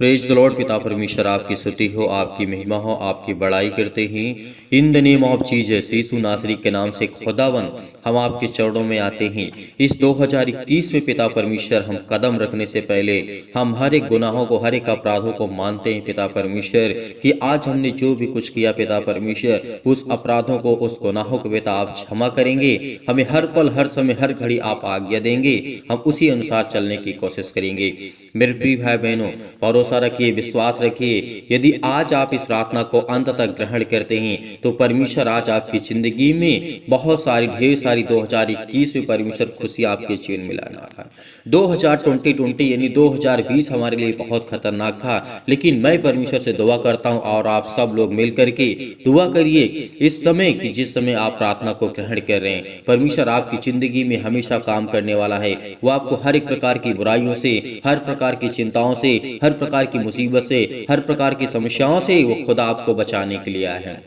Praise the Lord. पिता परमेश्वर आपकी स्तुति हो, आपकी महिमा हो, आपकी बड़ाई करते हैं। In the name of Jesus, यीशु नासरी के नाम से खुदावन हम आपके चरणों में आते हैं। इस 2021 में पिता परमेश्वर हम कदम रखने से पहले हम हर एक गुनाहों को, हर एक अपराधों को मानते हैं पिता परमेश्वर कि आज हमने जो भी कुछ किया पिता परमेश्वर, उस अपराधों को, उस गुनाहों को पिता आप क्षमा करेंगे। हमें हर पल, हर समय, हर घड़ी आप आज्ञा देंगे, हम उसी अनुसार चलने की कोशिश करेंगे। मेरे प्रिय भाई बहनों, भरोसा रखिए, विश्वास रखिए। यदि आज आप इस प्रार्थना को अंत तक ग्रहण करते हैं तो परमेश्वर आज आपकी जिंदगी में बहुत सारी, ढेर सारी 2021 में परमेश्वर खुशी आपके जीवन में लाने वाला है। 2020 यानी 2020 हमारे लिए बहुत खतरनाक था, लेकिन मैं परमेश्वर से दुआ करता हूं और आप सब लोग मिल करके दुआ करिए इस समय कि जिस समय आप प्रार्थना को ग्रहण कर रहे हैं, परमेश्वर आपकी जिंदगी में हमेशा काम करने वाला है। वो आपको हर एक प्रकार की बुराइयों से, हर प्रकार की चिंताओं से, हर प्रकार की मुसीबत से, हर प्रकार की समस्याओं से वो खुदा आपको बचाने के लिए आए हैं।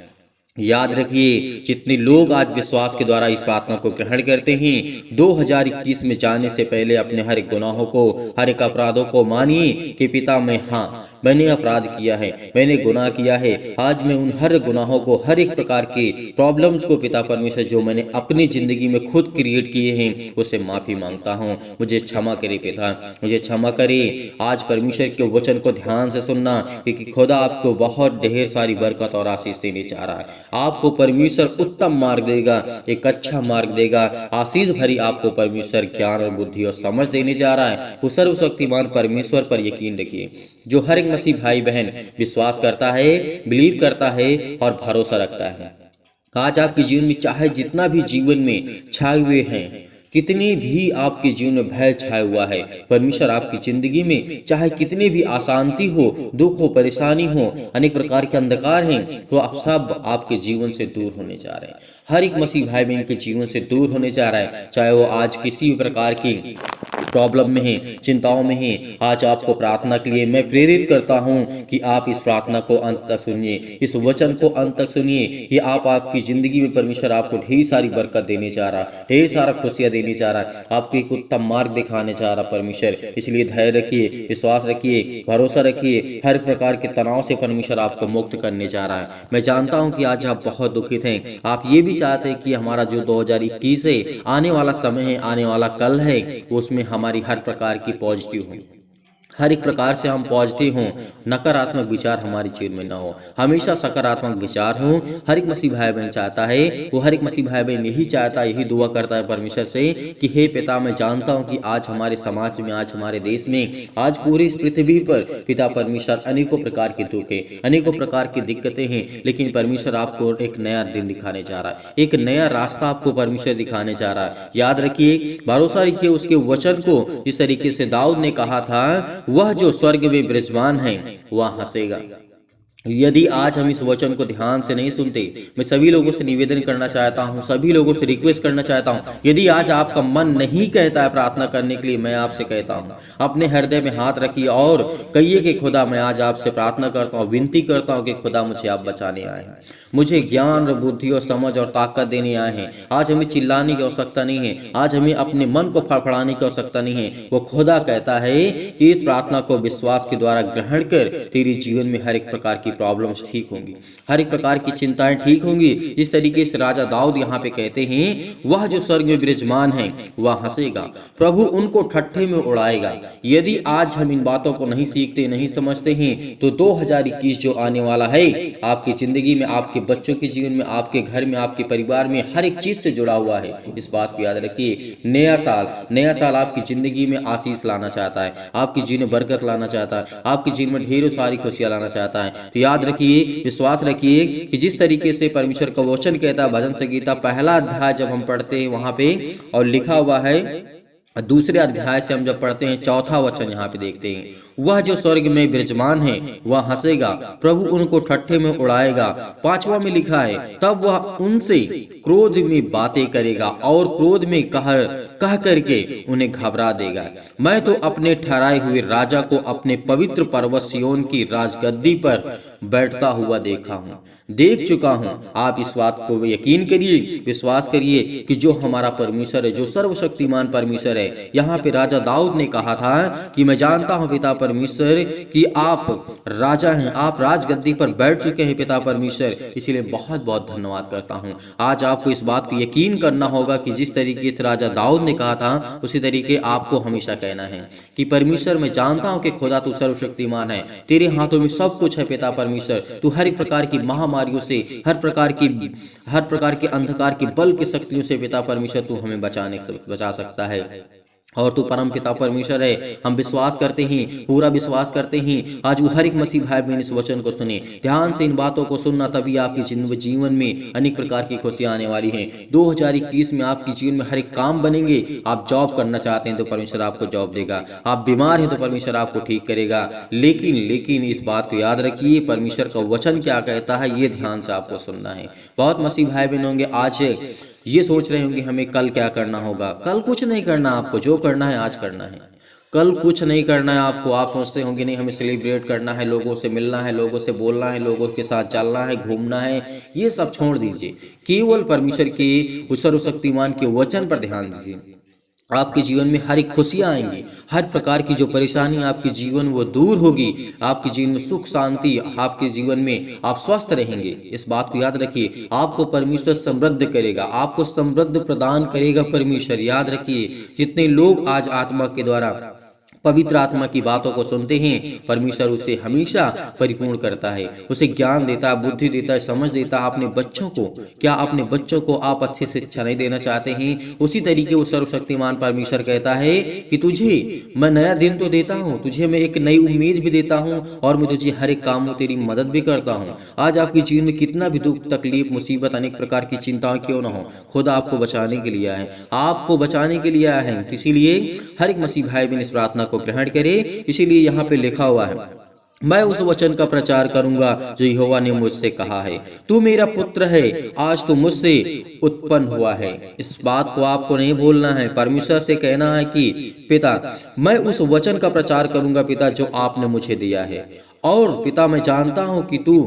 याद रखिए, जितने लोग आज विश्वास के द्वारा इस प्रार्थना को ग्रहण करते हैं, 2021 में जाने से पहले अपने हर एक गुनाहों को, हर एक अपराधों को मानिए कि पिता मैं, हाँ मैंने अपराध किया है, मैंने गुनाह किया है। आज मैं उन हर गुनाहों को, हर एक प्रकार के प्रॉब्लम्स को पिता परमेश्वर जो मैंने अपनी जिंदगी में खुद क्रिएट किए हैं, उससे माफी मांगता हूँ। मुझे क्षमा करे पिता, मुझे क्षमा करे। आज परमेश्वर के वचन को ध्यान से सुनना, क्योंकि खुदा आपको बहुत ढेर सारी बरकत और आशीष देने चाह रहा है। आपको परमेश्वर उत्तम मार्ग देगा, एक अच्छा मार्ग देगा, आशीष भरी आपको परमेश्वर ज्ञान और बुद्धि और समझ देने जा रहा है। वो सर्वशक्तिमान परमेश्वर पर यकीन रखिए, जो हर एक मसीह भाई बहन विश्वास करता है, बिलीव करता है और भरोसा रखता है। आज आपके जीवन में चाहे जितना भी जीवन में छाए हुए हैं, कितनी भी आपके जीवन में भय छाया हुआ है, परमेश्वर आपकी जिंदगी में चाहे कितनी भी अशांति हो, दुख हो, परेशानी हो, अनेक प्रकार के अंधकार हैं, तो आप सब आपके जीवन से दूर होने जा रहे हैं। हर एक मसीह भाई बहन के जीवन से दूर होने जा रहा है, चाहे वो आज किसी भी प्रकार की प्रॉब्लम में है, चिंताओं में है। आज आपको प्रार्थना के लिए मैं प्रेरित करता हूं कि आप इस प्रार्थना को अंत तक सुनिए, इस वचन को अंत तक सुनिए कि आपकी जिंदगी में परमेश्वर आपको ढेर सारी बरकत देने जा रहा, ढेर सारा खुशियां देने जा रहा है, आपको एक उत्तम मार्ग दिखाने जा रहा परमेश्वर। इसलिए धैर्य रखिए, विश्वास रखिए, भरोसा रखिए। हर प्रकार के तनाव से परमेश्वर आपको मुक्त करने जा रहा है। मैं जानता हूं कि आज आप बहुत दुखित हैं, आप ये भी चाहते हैं कि हमारा जो 2021 है, आने वाला समय है, आने वाला कल है, उसमें हमारी हर प्रकार की पॉजिटिव हो, हर एक प्रकार से हम पॉजिटिव हों, नकारात्मक विचार हमारे जीवन में न हो, हमेशा सकारात्मक विचार हो। हर एक मसीह भाई बहन चाहता है, वो हर एक मसीह भाई बहन यही चाहता है, यही दुआ करता है परमेश्वर से कि हे पिता, मैं जानता हूं कि आज हमारे समाज में, आज हमारे देश में, आज पूरी इस पृथ्वी पर पिता परमेश्वर अनेकों प्रकार के दुख है, अनेकों प्रकार की दिक्कतें हैं, लेकिन परमेश्वर आपको एक नया दिन दिखाने जा रहा है, एक नया रास्ता आपको परमेश्वर दिखाने जा रहा है। याद रखिए, भरोसा रखिए उसके वचन को। इस तरीके से दाऊद ने कहा था, वह जो स्वर्ग में विराजमान है वह हंसेगा। यदि आज हम इस वचन को ध्यान से नहीं सुनते, मैं सभी लोगों से निवेदन करना चाहता हूं, सभी लोगों से रिक्वेस्ट करना चाहता हूं, यदि आज आपका मन नहीं कहता है प्रार्थना करने के लिए, मैं आपसे कहता हूं, अपने हृदय में हाथ रखिए और कहिए कि खुदा, मैं आज आपसे प्रार्थना करता हूं, विनती करता हूं कि खुदा, मुझे आप बचाने आए हैं, मुझे ज्ञान और बुद्धि और समझ और ताकत देने आए हैं। आज हमें चिल्लाने की आवश्यकता नहीं है, आज हमें अपने मन को फड़फड़ाने की आवश्यकता नहीं है। वो खुदा कहता है कि इस प्रार्थना को विश्वास के द्वारा ग्रहण कर, तेरे जीवन में हर एक प्रकार की प्रॉब्लम्स ठीक होंगी, हर एक प्रकार की चिंताएं ठीक होंगी। जिस तरीके से राजा दाऊद यहाँ पे कहते हैं, वह जो स्वर्ग में विराजमान है वह हंसेगा, प्रभु उनको ठट्ठे में उड़ाएगा। यदि आज हम इन बातों को नहीं सीखते, नहीं समझते हैं, तो 2021 जो आने वाला है, आपकी जिंदगी में, आपके बच्चों के जीवन में, आपके घर में, आपके परिवार में, हर एक चीज से जुड़ा हुआ है। इस बात को याद रखिए। नया साल आपकी जिंदगी में आशीष लाना चाहता है, आपके जीवन में बरकत लाना चाहता है, आपके जीवन में ढेरों सारी खुशियां लाना चाहता है। तो याद रखिए, विश्वास रखिए कि जिस तरीके से परमेश्वर का वचन कहता है, भजन संगीता पहला अध्याय जब हम पढ़ते हैं वहां पे, और लिखा हुआ है, दूसरे अध्याय से हम जब पढ़ते हैं, चौथा वचन यहाँ पे देखते हैं, वह जो स्वर्ग में विराजमान है वह हंसेगा, प्रभु उनको ठट्ठे में उड़ाएगा। पांचवा में लिखा है, तब वह उनसे क्रोध में बातें करेगा और क्रोध में कहर कह करके उन्हें घबरा देगा। मैं तो अपने ठहराए हुए राजा को अपने पवित्र पर्वत सिय्योन की राजगद्दी पर बैठता हुआ देख चुका हूँ। आप इस बात को यकीन करिए, विश्वास करिए कि जो हमारा परमेश्वर है, जो सर्वशक्तिमान परमेश्वर है, यहाँ पे राजा दाऊद ने कहा था कि मैं जानता हूँ पिता परमेश्वर कि आप राजा हैं, आप राजगद्दी पर बैठ चुके हैं पिता परमेश्वर, इसलिए बहुत बहुत धन्यवाद करता हूँ। आज आपको इस बात को यकीन करना होगा कि जिस तरीके से राजा दाऊद ने कहा था उसी तरीके आपको हमेशा कहना है कि परमेश्वर मैं जानता हूँ कि खुदा तू सर्वशक्तिमान है, तेरे हाथों में सब कुछ है पिता परमेश्वर, तू हर एक प्रकार की महामारियों से, हर प्रकार के अंधकार की बल की शक्तियों से पिता परमेश्वर तू हमें बचा सकता है और तू परम पिता परमेश्वर है। हम विश्वास करते हैं, पूरा विश्वास करते हैं। आज वो हर एक मसीह भाई बहन इस वचन को सुने, ध्यान से इन बातों को सुनना, तभी आपके जीवन में अनेक प्रकार की खुशियां आने वाली हैं। 2021 में आपके जीवन में हर एक काम बनेंगे। आप जॉब करना चाहते हैं तो परमेश्वर आपको जॉब देगा, आप बीमार हैं तो परमेश्वर आपको ठीक करेगा। लेकिन इस बात को याद रखिए, परमेश्वर का वचन क्या कहता है ये ध्यान से आपको सुनना है। बहुत मसीह भाई बहन होंगे आज ये सोच रहे होंगे हमें कल क्या करना होगा। कल कुछ नहीं करना, आपको जो करना है आज करना है। कल कुछ नहीं करना है आपको। आप सोचते होंगे नहीं हमें सेलिब्रेट करना है, लोगों से मिलना है, लोगों से बोलना है, लोगों के साथ चलना है, घूमना है, ये सब छोड़ दीजिए। केवल परमेश्वर के सर्वशक्तिमान के वचन पर ध्यान दीजिए। आपके जीवन में हर एक खुशियां आएंगी, हर प्रकार की जो परेशानी आपके जीवन वो दूर होगी, आपके जीवन में सुख शांति, आपके जीवन में आप स्वस्थ रहेंगे। इस बात को याद रखिए, आपको परमेश्वर समृद्ध करेगा, आपको समृद्ध प्रदान करेगा परमेश्वर। याद रखिए, जितने लोग आज आत्मा के द्वारा पवित्र आत्मा की बातों को सुनते हैं, परमेश्वर उसे हमेशा परिपूर्ण करता है, उसे ज्ञान देता है, बुद्धि देता है, समझ देता है। अपने बच्चों को, क्या अपने बच्चों को आप अच्छे से शिक्षा नहीं देना चाहते हैं? उसी तरीके वो सर्वशक्तिमान परमेश्वर कहता है कि तुझे मैं नया दिन तो देता हूँ, तुझे मैं एक नई उम्मीद भी देता हूँ और मैं तुझे हर एक काम में तेरी मदद भी करता हूँ। आज आपके जीवन में कितना भी दुख, तकलीफ, मुसीबत, अनेक प्रकार की चिंताएं क्यों ना हो, खुदा आपको बचाने के लिए आया है, आपको बचाने के लिए आया है। इसीलिए हर एक मसीह भाई बहन इस प्रार्थना को ग्रहण करे। इसीलिए यहाँ पे लिखा हुआ है, मैं उस वचन का प्रचार करूंगा जो यहोवा ने मुझसे कहा है। तू मेरा पुत्र है, आज तो मुझसे उत्पन्न हुआ है। इस बात को आपको नहीं भूलना है। परमेश्वर से कहना है कि पिता मैं उस वचन का प्रचार करूंगा पिता जो आपने मुझे दिया है। और पिता मैं जानता हूं कि तू,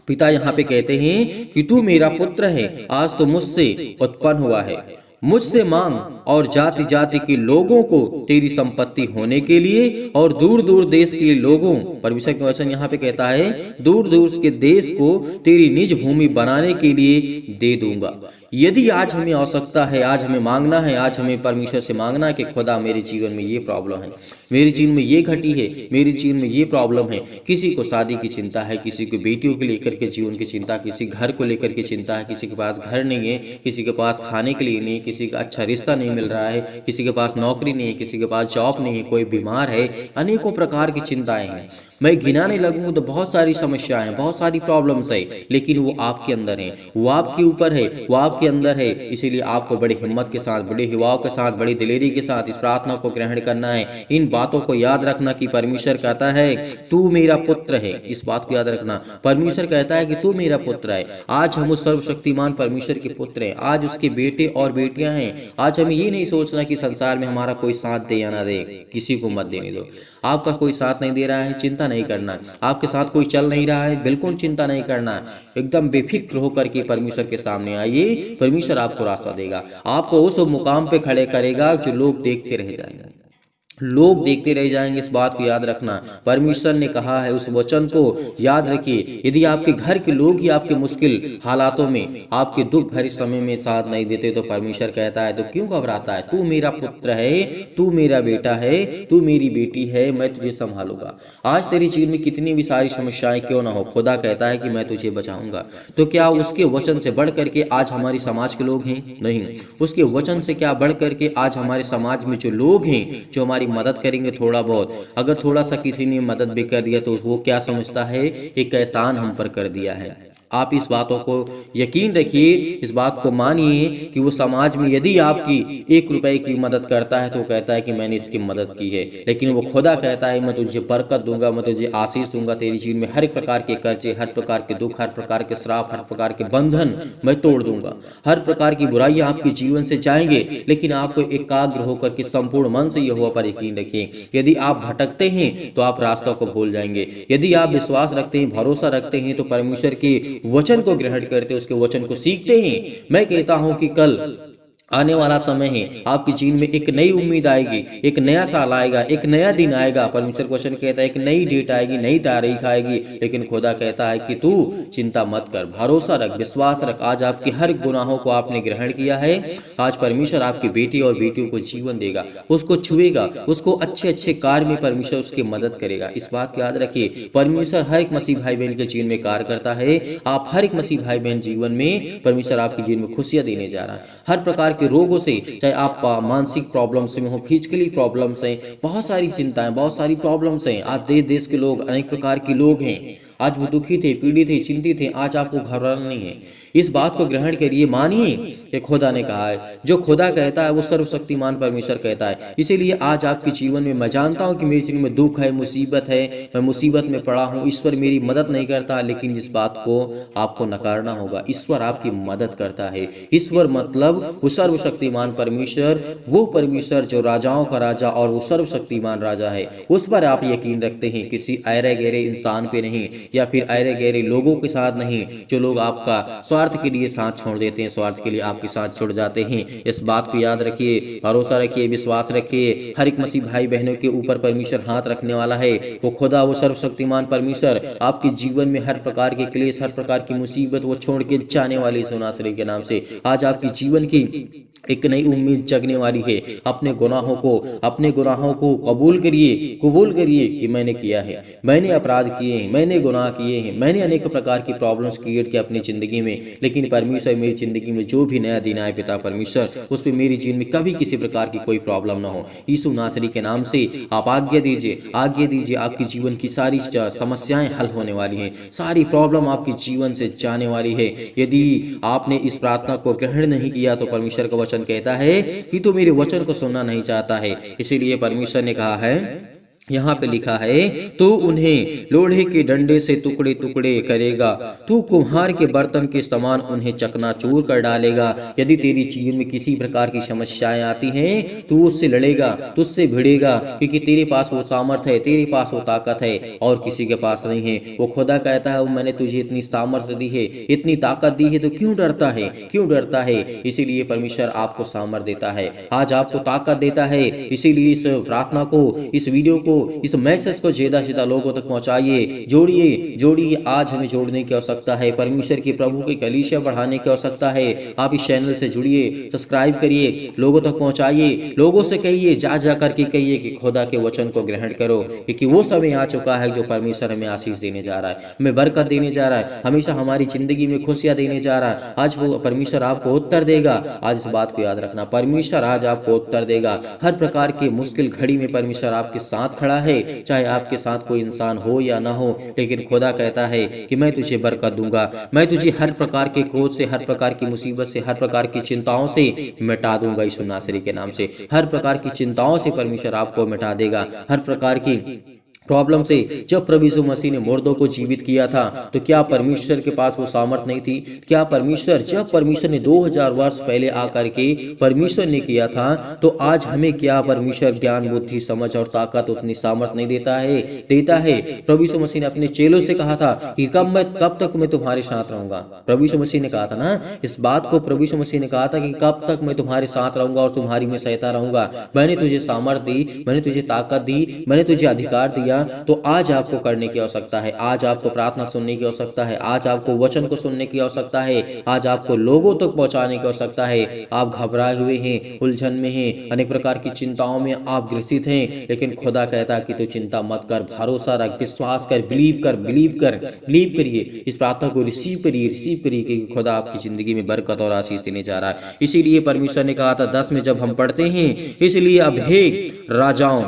पिता यहाँ पे कहते हैं कि तू मेरा पुत्र है, आज तो मुझसे उत्पन्न हुआ है। मुझसे मांग और जाति जाति के लोगों को तेरी संपत्ति होने के लिए और दूर दूर देश के लोगों, परमेश्वर का वचन यहाँ पे कहता है, दूर दूर के देश को तेरी निज भूमि बनाने के लिए दे दूंगा। यदि आज हमें आवश्यकता है, आज हमें मांगना है, आज हमें परमेश्वर से मांगना है कि खुदा मेरे जीवन में ये प्रॉब्लम है, मेरे जीवन में ये घटी है, मेरे जीवन में ये प्रॉब्लम है। किसी को शादी की चिंता है, किसी को बेटियों को लेकर के जीवन की चिंता, किसी घर को लेकर के चिंता है, किसी के पास घर नहीं है, किसी के पास खाने के लिए नहीं, किसी का अच्छा रिश्ता नहीं मिल रहा है, किसी के पास नौकरी नहीं है, किसी के पास जॉब नहीं है, कोई बीमार है, अनेकों प्रकार की चिंताएं हैं। मैं गिनाने लगूँ तो बहुत सारी समस्याएं हैं, बहुत सारी प्रॉब्लम्स है, लेकिन वो आपके अंदर है, वो आपके ऊपर है, वो आपके अंदर है। इसीलिए आपको बड़ी हिम्मत के साथ, बड़े युवाओं के साथ, बड़ी दिलेरी के साथ इस प्रार्थना को ग्रहण करना है। इन बातों को याद रखना कि परमेश्वर कहता है तू मेरा पुत्र है। इस बात को याद रखना, परमेश्वर कहता है कि तू मेरा पुत्र है। आज हम उस सर्वशक्तिमान परमेश्वर के पुत्र हैं, आज उसके बेटे और बेटियां हैं। आज हमें ये नहीं सोचना कि संसार में हमारा कोई साथ दे या ना दे, किसी को मत देने दो। आपका कोई साथ नहीं दे रहा है, चिंता नहीं करना। आपके साथ कोई चल नहीं रहा है, बिल्कुल चिंता नहीं करना। एकदम बेफिक्र होकर के परमेश्वर के सामने आइए, परमेश्वर आपको रास्ता देगा, आपको उस मुकाम पे खड़े करेगा जो लोग देखते रह जाएंगे, लोग देखते रह जाएंगे। इस बात को याद रखना, परमेश्वर ने कहा है, उस वचन को याद रखिए। यदि आपके घर के लोग ही आपके मुश्किल हालातों में, आपके दुख भरे समय में साथ नहीं देते तो परमेश्वर कहता है तो क्यों घबराता है? तू मेरा पुत्र है, तू मेरा बेटा है, तू मेरी बेटी है, मैं तुझे संभालूंगा। आज तेरे जीवन में कितनी भी सारी समस्याएं क्यों ना हो, खुदा कहता है कि मैं तुझे बचाऊंगा। तो क्या उसके वचन से बढ़ करके आज हमारे समाज के लोग हैं? नहीं। उसके वचन से क्या बढ़ करके आज हमारे समाज में जो लोग हैं जो हमारी मदद करेंगे, थोड़ा बहुत, अगर थोड़ा सा किसी ने मदद भी कर दिया तो वो क्या समझता है, एक एहसान हम पर कर दिया है। आप इस बातों को यकीन रखिए, इस बात को मानिए कि वो समाज में यदि आपकी 1 रुपए की मदद करता है तो वो कहता है कि मैंने इसकी मदद की है, लेकिन वो खुदा कहता है मैं तुझे बरकत दूंगा, मैं तुझे आशीष दूंगा, तेरी जीवन में हर एक प्रकार के कर्जे, हर प्रकार के दुख, हर प्रकार के श्राप, हर प्रकार के बंधन मैं तोड़ दूंगा। हर प्रकार की बुराइयां आपके जीवन से जाएंगे, लेकिन आपको एकाग्र होकर के संपूर्ण मन से यहोवा पर यकीन रखिए। यदि आप भटकते हैं तो आप रास्ता को भूल जाएंगे। यदि आप विश्वास रखते हैं, भरोसा रखते हैं तो परमेश्वर के वचन को ग्रहण करते, उसके वचन को सीखते हैं। मैं कहता हूं कि कल आने वाला समय है, आपके जीवन में एक नई उम्मीद आएगी, एक नया साल आएगा, एक नया दिन आएगा। परमेश्वर क्वेश्चन कहता है एक नई डेट आएगी, नई तारीख आएगी, लेकिन खुदा कहता है कि तू चिंता मत कर, भरोसा रख, विश्वास रख। आज आपके हर गुनाहों को आपने ग्रहण किया है। आज परमेश्वर आपके बेटे और बेटियों को जीवन देगा, उसको छुएगा, उसको अच्छे अच्छे कार्य में परमेश्वर उसकी मदद करेगा। इस बात को याद रखिए, परमेश्वर हर एक मसीह भाई बहन के जीवन में कार्य करता है। आप हर एक मसीह भाई बहन जीवन में परमेश्वर आपके जीवन में खुशियां देने जा रहा है। हर प्रकार के रोगों से, चाहे आप मानसिक प्रॉब्लम्स में हो, फिजिकली प्रॉब्लम्स हैं, बहुत सारी चिंताएं, बहुत सारी प्रॉब्लम्स हैं। आज देश देश के लोग, अनेक प्रकार के लोग हैं, आज वो दुखी थे, पीड़ित थे, चिंतित थे। आज आपको घबराना नहीं है। इस बात को ग्रहण करिए, मानिए कि खुदा ने कहा है, जो खुदा कहता है वो सर्वशक्तिमान परमेश्वर कहता है। इसीलिए आज आपके जीवन में मैं जानता हूं कि मेरे जीवन में दुख है, मुसीबत है, मैं मुसीबत में पड़ा हूं, ईश्वर मेरी मदद नहीं करता, लेकिन इस बात को आपको नकारना होगा। ईश्वर आपकी मदद करता है। ईश्वर मतलब वो सर्वशक्तिमान परमेश्वर, वो परमेश्वर जो राजाओं का राजा और वो सर्वशक्तिमान राजा है। उस पर आप यकीन रखते हैं, किसी ऐरे गहरे इंसान पे नहीं, या फिर ऐरे गहरे लोगों के साथ नहीं, जो लोग आपका स्वार्थ के लिए साथ छोड़ देते हैं, स्वार्थ के लिए आपके साथ छोड़ जाते हैं। इस बात को याद रखिए, भरोसा रखिए, विश्वास रखिए। हर एक मसीह भाई बहनों के ऊपर परमेश्वर हाथ रखने वाला है। वो खुदा, वो सर्वशक्तिमान परमेश्वर आपके जीवन में हर प्रकार के क्लेश, हर प्रकार की मुसीबत वो छोड़ के जाने वाली यीशु नासरी के नाम से आज आपकी जीवन की एक नई उम्मीद जगने वाली है। अपने गुनाहों को कबूल करिए कि मैंने किया है, मैंने अपराध किए हैं, मैंने गुनाह किए हैं, मैंने अनेक प्रकार की प्रॉब्लम्स क्रिएट की अपनी जिंदगी में, लेकिन परमेश्वर मेरी जिंदगी में जो भी नया दिन आए पिता परमेश्वर, उस पर मेरी जीवन में कभी किसी प्रकार की कोई प्रॉब्लम ना हो। यीशु नासरी के नाम से आप आज्ञा दीजिए, आपके जीवन की सारी समस्याएं हल होने वाली हैं, सारी प्रॉब्लम आपके जीवन से जाने वाली है। यदि आपने इस प्रार्थना को ग्रहण नहीं किया तो परमेश्वर का वचन कहता है कि तू मेरे वचन को सुनना नहीं चाहता है। इसीलिए परमेश्वर ने कहा है, यहाँ पे लिखा है, तू उन्हें लोहे के डंडे से टुकड़े टुकड़े करेगा, तू कुम्हार के बर्तन के समान उन्हें चकनाचूर कर डालेगा। यदि तेरी जीवन में किसी प्रकार की समस्याएं आती हैं, तू उससे लड़ेगा, तुझसे भिड़ेगा, क्योंकि तेरे पास वो सामर्थ्य है, तेरे पास वो ताकत है और किसी के पास नहीं है। वो खुदा कहता है, मैंने तुझे इतनी सामर्थ्य दी है, इतनी ताकत दी है, तो क्यों डरता है? इसीलिए परमेश्वर आपको सामर्थ्य देता है, आज आपको ताकत देता है। इसीलिए इस प्रार्थना को, इस वीडियो को, इस मैसेज को ज्यादा से ज्यादा लोगों तक पहुंचाइए, जोड़िए। आज हमें जोड़ने की आवश्यकता है, परमेश्वर की प्रभु की कलीसिया बढ़ाने की आवश्यकता है। आप इस चैनल से जुड़िए, सब्सक्राइब करिए, लोगों तक पहुंचाइए, लोगों से कहिए, जा करके कहिए कि खुदा के वचन को ग्रहण करो, क्योंकि वो समय आ चुका है जो परमेश्वर हमें आशीष देने जा रहा है, हमें बरकत देने जा रहा है, हमेशा हमारी जिंदगी में खुशियां देने जा रहा है। आज वो परमेश्वर आपको उत्तर देगा। आज इस बात को याद रखना, परमेश्वर आज आपको उत्तर देगा। हर प्रकार की मुश्किल घड़ी में परमेश्वर आपके साथ खड़ा है, चाहे आपके साथ कोई इंसान हो या ना हो, लेकिन खुदा कहता है कि मैं तुझे बरकत दूंगा, मैं तुझे हर प्रकार के क्रोध से, हर प्रकार की मुसीबत से, हर प्रकार की चिंताओं से मिटा दूंगा। यीशु नासरी के नाम से हर प्रकार की चिंताओं से परमेश्वर आपको मिटा देगा, हर प्रकार की प्रॉब्लम से। जब प्रभु यीशु मसीह ने मुर्दों को जीवित किया था, तो क्या परमेश्वर के पास वो सामर्थ नहीं थी? क्या जब परमेश्वर ने 2000 वर्ष पहले आकर के परमेश्वर ने किया था, तो आज हमें क्या परमेश्वर ज्ञान, बुद्धि, समझ और ताकत, उतनी सामर्थ नहीं देता है? प्रभु यीशु मसीह ने अपने चेलों से कहा था कि कब तक मैं तुम्हारे साथ रहूंगा। प्रभु यीशु मसीह ने कहा था ना, इस बात को प्रभु यीशु मसीह ने कहा था कि कब तक मैं तुम्हारे साथ रहूंगा और तुम्हारी में सहता रहूंगा। मैंने तुझे सामर्थ दी, मैंने तुझे ताकत दी, मैंने तुझे अधिकार दिया। तो आज आपको करने की आवश्यकता है, आज आपको प्रार्थना सुनने की आवश्यकता है, आज आपको वचन को सुनने की आवश्यकता है, आज आपको लोगों तक पहुंचाने की आवश्यकता है। आप घबराए हुए हैं, उलझन में हैं, अनेक प्रकार की चिंताओं में आप ग्रसित हैं, लेकिन खुदा कहता है कि तू चिंता मत कर, भरोसा रख, विश्वास कर, बिलीव करिए। इस प्रार्थना को रिसीव करिए कि खुदा आपकी जिंदगी में बरकत और आशीष देने जा रहा है। इसीलिए परमेश्वर ने कहा था 10 में जब हम पढ़ते हैं, इसलिए अब हे राजाओं,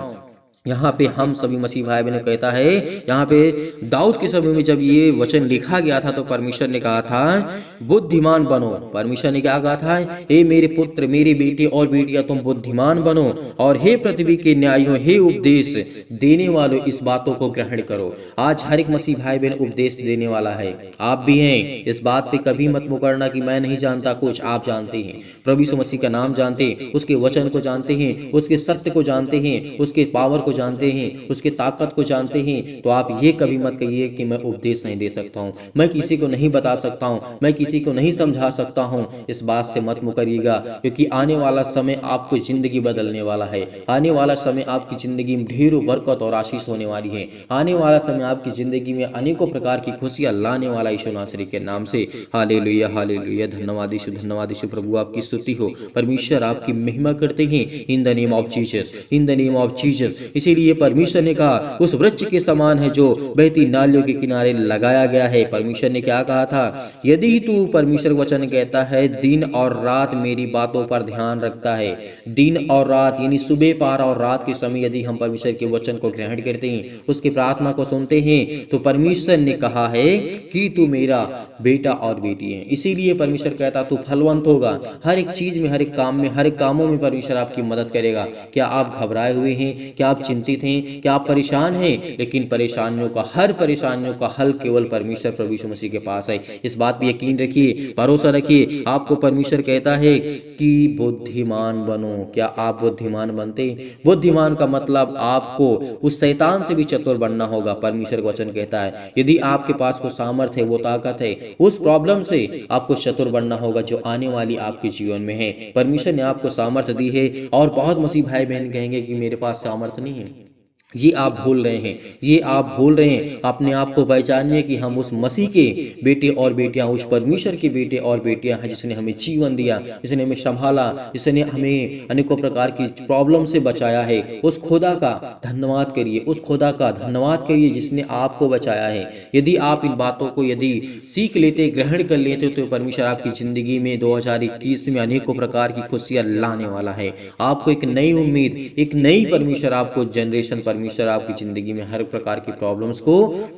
यहाँ पे हम सभी मसीह भाई बहनों कहता है, यहाँ पे दाऊद के समय में जब ये वचन लिखा गया था तो परमेश्वर ने कहा था बुद्धिमान बनो। परमेश्वर ने क्या कहा था, हे मेरे पुत्र मेरे बेटे और बेटियां तुम बुद्धिमान बनो, और हे पृथ्वी के न्यायों हे उपदेश देने वालों इस बातों को ग्रहण करो। आज हर एक मसीह भाई बहन उपदेश देने वाला है, आप भी हैं। इस बात पे कभी मत मुकरना कि मैं नहीं जानता कुछ, आप जानते हैं। प्रभु यीशु मसीह का नाम जानते, उसके वचन को जानते हैं, उसके सत्य को जानते हैं, उसके पावर को जानते हैं, उसके ताकत को जानते हैं। तो आप ये कभी मत कहिए कि मैं उपदेश नहीं दे सकता हूँ, मैं किसी को नहीं बता सकता हूँ, मैं किसी को नहीं समझा सकता हूँ। इस बात से मत मुकरिएगा, क्योंकि आने वाला समय आपको जिंदगी बदलने वाला है। आने वाला समय आपकी जिंदगी में ढेरों बरकत और आशीष होने वाली है। आने वाला समय आपकी जिंदगी में अनेकों प्रकार की खुशियां लाने वाला यीशु नासरी के नाम से। हालेलुया हालेलुया, धन्यवाद यीशु, धन्यवाद यीशु। प्रभु आपकी स्तुति हो, परमेश्वर आपकी महिमा करते हैं in the name of Jesus, in the name of Jesus. इसीलिए परमेश्वर ने कहा उस वृक्ष के समान है जो बहती नालियों के किनारे लगाया गया है। परमेश्वर ने क्या कहा था, यदि तू, परमेश्वर वचन कहता है, दिन और रात मेरी बातों पर ध्यान रखता है, दिन और रात यानी सुबह पार और रात के समय यदि हम परमेश्वर के वचन को ग्रहण करते हैं, उसकी प्रार्थना को सुनते हैं, तो परमेश्वर ने कहा है कि तू मेरा बेटा और बेटी है। इसीलिए परमेश्वर कहता तू फलवंत होगा, हर एक चीज में, हर एक काम में, हर एक कामों में परमेश्वर आपकी मदद करेगा। क्या आप घबराए हुए हैं, क्या आप चिंतित हैं, क्या आप परेशान हैं? लेकिन परेशानियों का, हर परेशानियों का हल केवल परमेश्वर प्रभु यीशु मसीह के पास है। इस बात पे यकीन रखिए, भरोसा रखिए। आपको परमेश्वर कहता है कि बुद्धिमान बनो। क्या आप बुद्धिमान बनते? बुद्धिमान का मतलब आपको उस शैतान से भी चतुर बनना होगा। परमेश्वर का वचन कहता है यदि आपके पास वो सामर्थ्य है, वो ताकत है, उस प्रॉब्लम से आपको चतुर बनना होगा जो आने वाली आपके जीवन में है। परमेश्वर ने आपको सामर्थ्य दी है। और बहुत मसीह भाई बहन कहेंगे कि मेरे पास सामर्थ्य नहीं है। ये आप भूल रहे हैं, ये आप भूल रहे हैं। अपने आप को पहचानिए कि हम उस मसीह के बेटे और बेटियां, उस परमेश्वर के बेटे और बेटियां हैं जिसने हमें जीवन दिया, जिसने हमें संभाला, जिसने हमें अनेकों प्रकार की प्रॉब्लम से बचाया है। उस खुदा का धन्यवाद करिए, उस खुदा का धन्यवाद करिए जिसने आपको बचाया है। यदि आप इन बातों को यदि सीख लेते, ग्रहण कर लेते, तो परमेश्वर आपकी जिंदगी में 2021 में अनेकों प्रकार की खुशियां लाने वाला है। आपको एक नई उम्मीद, एक नई परमेश्वर आपको जनरेशन, परमेश्वर आपकी जिंदगी में हर प्रकार की प्रॉब्लम्स को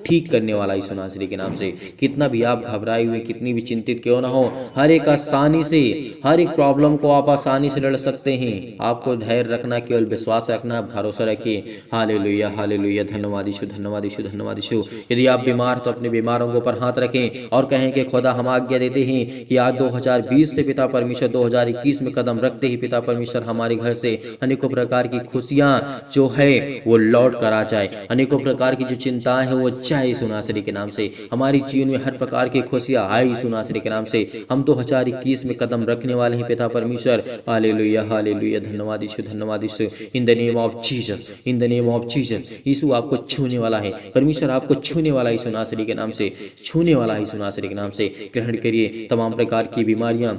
ठीक करने वाला यीशु नासरी के नाम से। कितना भी आप घबराए हुए, कितनी भी चिंतित क्यों ना हो, हर एक आसानी से, हर एक प्रॉब्लम को आप आसानी से लड़ सकते हैं। आपको धैर्य रखना, केवल विश्वास रखना, भरोसा रखिए। हालेलुया हालेलुया, धन्यवाद यीशु, धन्यवाद यीशु, धन्यवाद यीशु। यदि आप बीमार तो अपने बीमारों के ऊपर हाथ रखें और कहें कि खुदा हम आज्ञा देते हैं कि आज 2020 से पिता परमेश्वर 2021 में कदम रखते ही पिता परमेश्वर हमारे घर से अनेकों प्रकार की खुशियां जो है वो लौट कर आ जाए। अनेकों प्रकार की जो चिंताएं हैं वो जाए यीशु नासरी के नाम से। हमारी जीवन में हर प्रकार की खुशियां आए यीशु नासरी के नाम से। हम 2021 में कदम रखने वाले हैं पिता परमेश्वर। हालेलुया हालेलुया, धन्यवाद यीशु, धन्यवाद यीशु। In the name of Jesus, in the name of Jesus. यीशु आपको छूने वाला है, परमेश्वर आपको छूने वाला है यीशु नासरी के नाम से, छूने वाला है यीशु नासरी के नाम से। ग्रहण करिए। तमाम प्रकार की बीमारियां,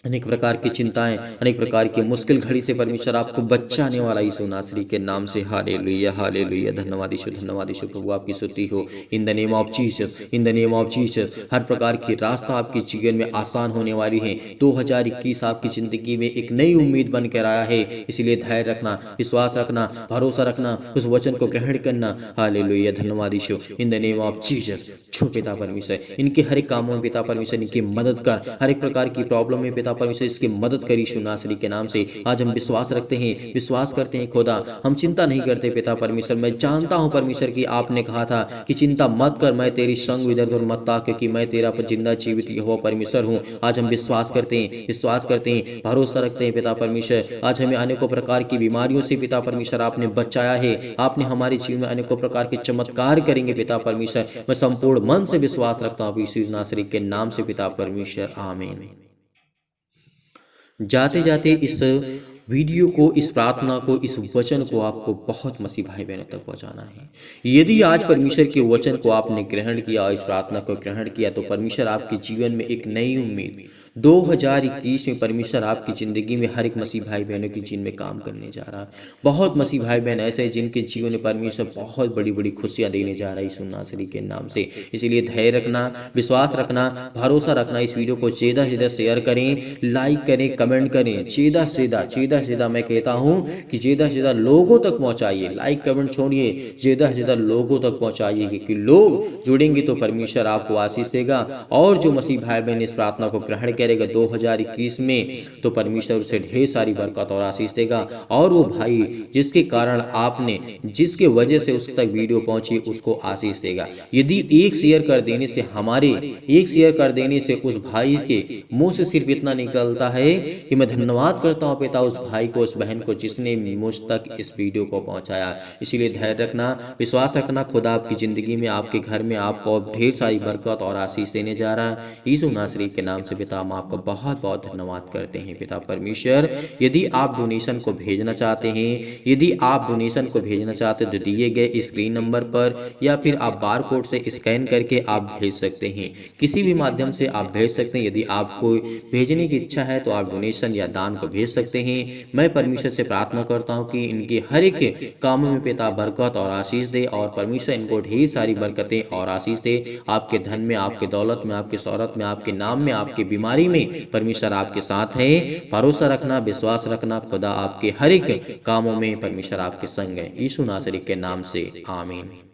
अनेक प्रकार की चिंताएं, अनेक प्रकार की मुश्किल घड़ी से परमेश्वर आपको बचाने वाला यीशु नासरी के नाम से। हालेलुया हालेलुया, धन्यवाद यीशु, धन्यवाद यीशु। प्रभु आपकी स्तुति हो in the name of Jesus, in the name of Jesus. हर प्रकार की रास्ता आपके जीवन में आसान होने वाली है। 2021 आपकी जिंदगी में एक नई उम्मीद बन कर आया है। इसलिए धैर्य रखना, विश्वास रखना, भरोसा रखना, उस वचन को ग्रहण करना। हालेलुया, धन्यवाद यीशु, in the name of Jesus. छो पिता परमेश्वर, इनके हर एक कामों में पिता परमेश्वर इनकी मदद कर, हर एक प्रकार की प्रॉब्लम में पिता परमेश्वर इसकी मदद करी यीशु नासरी के नाम से। आज हम विश्वास रखते हैं, विश्वास करते हैं खुदा, हम चिंता नहीं करते पिता परमेश्वर। मैं जानता हूं परमेश्वर कि आपने कहा था कि चिंता मत कर, मैं तेरी संग इधर उधर मत ता, क्योंकि मैं तेरा जिंदा जीवित यहोवा परमेश्वर हूं। आज हम विश्वास करते हैं, विश्वास करते हैं, भरोसा रखते हैं पिता परमेश्वर। आज हमें अनेकों प्रकार की बीमारियों से पिता परमेश्वर आपने बचाया है। आपने हमारे जीवन में अनेकों प्रकार के चमत्कार करेंगे पिता परमेश्वर। मैं संपूर्ण मन से विश्वास रखता हूँ यीशु नासरी के नाम से पिता परमेश्वर, आमीन। जाते जाते इस वीडियो को, इस प्रार्थना को, इस वचन को आपको बहुत मसीह भाई बहनों तक पहुंचाना है। यदि आज परमेश्वर के वचन को आपने ग्रहण किया और इस प्रार्थना को ग्रहण किया, तो परमेश्वर आपके जीवन में एक नई उम्मीद, 2021 में परमेश्वर आपकी ज़िंदगी में हर एक मसीह भाई बहनों की जीवन में काम करने जा रहा है। बहुत मसीह भाई बहन ऐसे हैं जिनके जीवन में परमेश्वर बहुत बड़ी बड़ी खुशियाँ देने जा रहा है यीशु नासरी के नाम से। इसीलिए धैर्य रखना, विश्वास रखना, भरोसा रखना। इस वीडियो को ज़्यादा से ज़्यादा शेयर करें, लाइक करें, कमेंट करें। ज़्यादा से ज़्यादा मैं कहता हूँ कि ज़्यादा से ज़्यादा लोगों तक पहुँचाइए। लाइक कमेंट छोड़िए, ज़्यादा से ज़्यादा लोगों तक पहुँचाइए, क्योंकि लोग जुड़ेंगे तो परमेश्वर आपको आशीष देगा। और जो मसीह भाई बहन इस प्रार्थना को ग्रहण करेगा 2021 में, तो परमेश्वर उसे ढेर सारी बरकत और आशीष देगा। और वो भाई जिसके कारण आपने, जिसके वजह से उस तक वीडियो पहुंची, उसको आशीष देगा। यदि एक शेयर कर देने से उस भाई के मुंह से सिर्फ इतना निकलता है कि मैं धन्यवाद करता हूं पिता उस भाई को, उस बहन को जिसने मुझ तक इस वीडियो को पहुंचाया। इसीलिए धैर्य रखना, विश्वास रखना। खुदा आपकी जिंदगी में, आपके घर में आपको ढेर सारी बरकत और आशीष देने जा रहा है यीशु नासरी के नाम से। पिता हम आपका बहुत बहुत धन्यवाद करते हैं पिता परमेश्वर। यदि आप डोनेशन को भेजना चाहते हैं, तो दिए गए स्क्रीन नंबर पर या फिर आप बार कोड से स्कैन करके आप भेज सकते हैं। किसी भी माध्यम से आप भेज सकते हैं। यदि आपको भेजने की इच्छा है तो आप डोनेशन या दान को भेज सकते हैं। मैं परमेश्वर से प्रार्थना करता हूं कि इनके हर एक कामों में पिता बरकत और आशीष दे, और परमेश्वर इनको ढेर सारी बरकतें और आशीष दे। आपके धन में, आपके दौलत में, आपके शौहरत में, आपके नाम में, आपकी बीमारी में परमेश्वर आपके साथ है। भरोसा रखना, विश्वास रखना। खुदा आपके हर एक कामों में परमेश्वर आपके संग है यीशु नासरी के नाम से। आमीन।